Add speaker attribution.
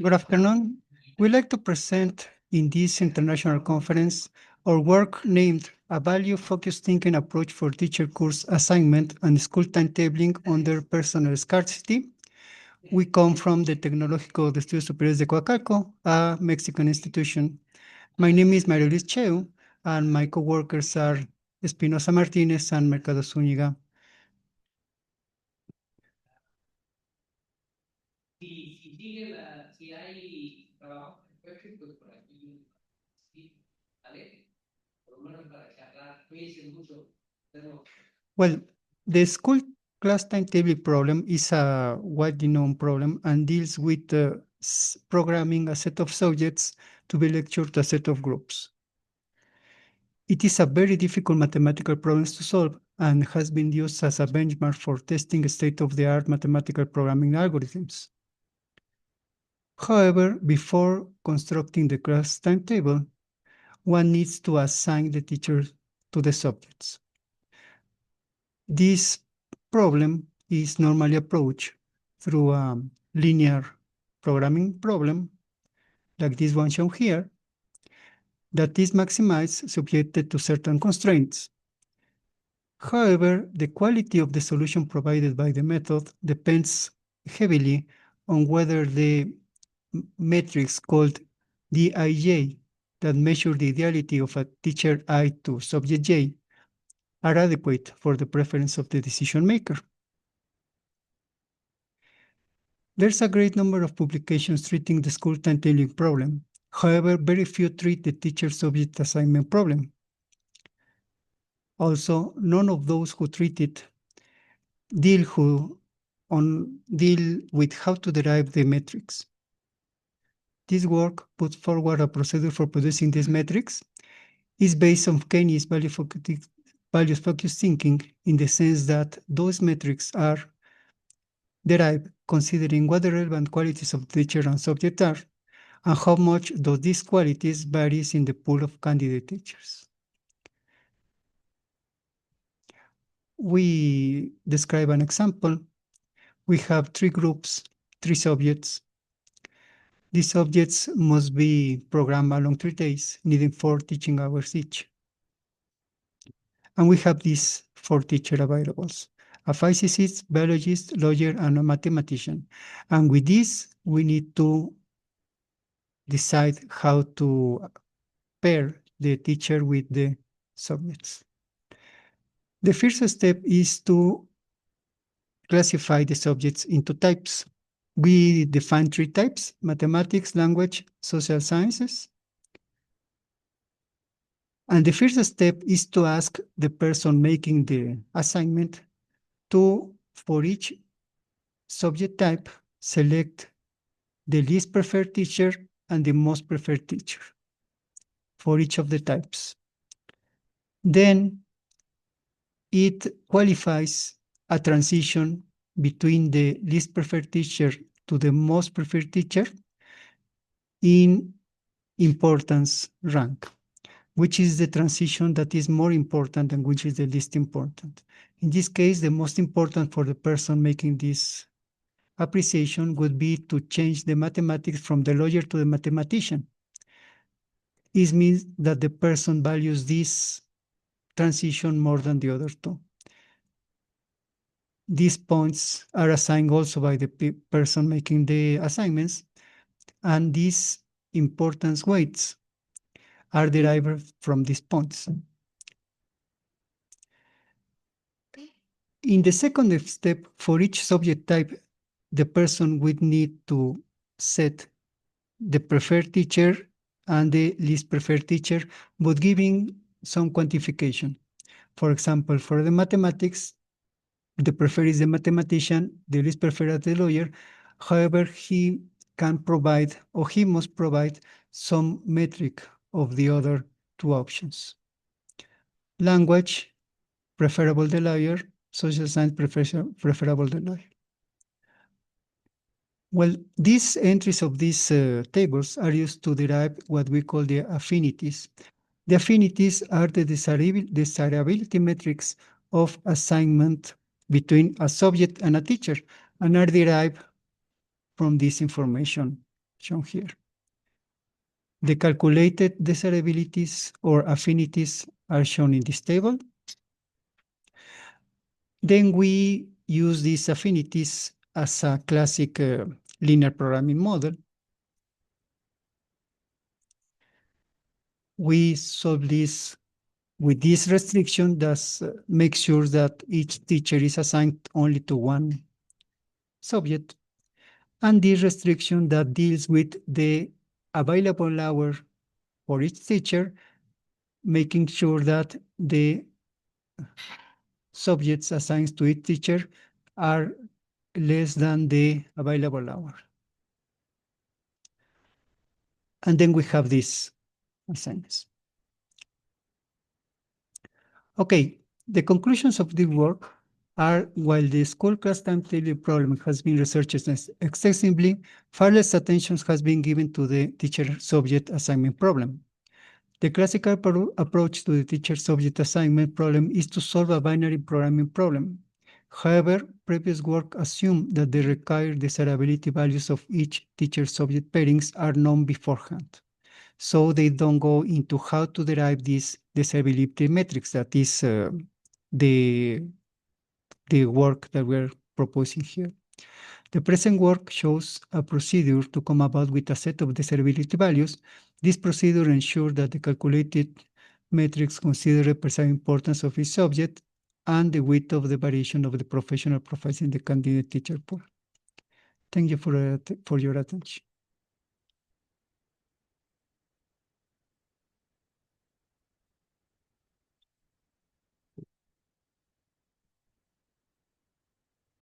Speaker 1: Good afternoon. We'd like to present in this international conference our work named A Value-Focused Thinking Approach for Teacher Course Assignment and School Timetabling Under Personal Scarcity. We come from the Tecnológico de Estudios Superiores de Coacalco, a Mexican institution. My name is Mario Luis Chew, and my co-workers are Espinosa-Martínez and Mercado-Zuñiga. Well, the school class timetable problem is a widely known problem and deals with programming a set of subjects to be lectured to a set of groups. It is a very difficult mathematical problem to solve and has been used as a benchmark for testing state-of-the-art mathematical programming algorithms. However, before constructing the class timetable, one needs to assign the teacher to the subjects. This problem is normally approached through a linear programming problem, like this one shown here, that is maximized subjected to certain constraints. However, the quality of the solution provided by the method depends heavily on whether the metrics called dij that measure the ideality of a teacher I to subject j are adequate for the preference of the decision maker. There's a great number of publications treating the school timetabling problem. However, very few treat the teacher-subject assignment problem. Also, none of those who treat it deal with how to derive the metrics. This work puts forward a procedure for producing these metrics is based on Keynes' values-focused thinking in the sense that those metrics are derived considering what the relevant qualities of the teacher and subject are, and how much these qualities varies in the pool of candidate teachers. We describe an example. We have three groups, three subjects. These subjects must be programmed along 3 days, needing 4 teaching hours each. And we have these 4 teacher availables: a physicist, biologist, lawyer, and a mathematician. And with this, we need to decide how to pair the teacher with the subjects. The first step is to classify the subjects into types. We define 3 types: mathematics, language, social sciences. And the first step is to ask the person making the assignment to, for each subject type, select the least preferred teacher and the most preferred teacher for each of the types. Then it qualifies a transition between the least preferred teacher to the most preferred teacher in importance rank, which is the transition that is more important and which is the least important. In this case, the most important for the person making this appreciation would be to change the mathematics from the lawyer to the mathematician. This means that the person values this transition more than the other 2. These points are assigned also by the person making the assignments, and these importance weights are derived from these points. In the second step, for each subject type, the person would need to set the preferred teacher and the least preferred teacher, but giving some quantification. For example, for the mathematics, the preferred is the mathematician, the least preferred is the lawyer. However, he can provide, or he must provide, some metric of the other 2 options. Language, preferable the lawyer; social science, preferable the lawyer. Well, these entries of these tables are used to derive what we call the affinities. The affinities are the desirability metrics of assignment between a subject and a teacher, and are derived from this information shown here. The calculated desirabilities or affinities are shown in this table. Then we use these affinities as a classic linear programming model. We solve this with this restriction that makes sure that each teacher is assigned only to one subject, and this restriction that deals with the available hour for each teacher, making sure that the subjects assigned to each teacher are less than the available hour. And then we have these assignments. Okay, the conclusions of this work are, while the school class timetable problem has been researched extensively, far less attention has been given to the teacher-subject assignment problem. The classical approach to the teacher-subject assignment problem is to solve a binary programming problem. However, previous work assumed that the required desirability values of each teacher-subject pairings are known beforehand. So they don't go into how to derive these desirability metrics. That is the work that we're proposing here. The present work shows a procedure to come about with a set of desirability values. This procedure ensures that the calculated metrics consider the precise importance of each subject and the width of the variation of the professional profiles in the candidate teacher pool. Thank you for your attention.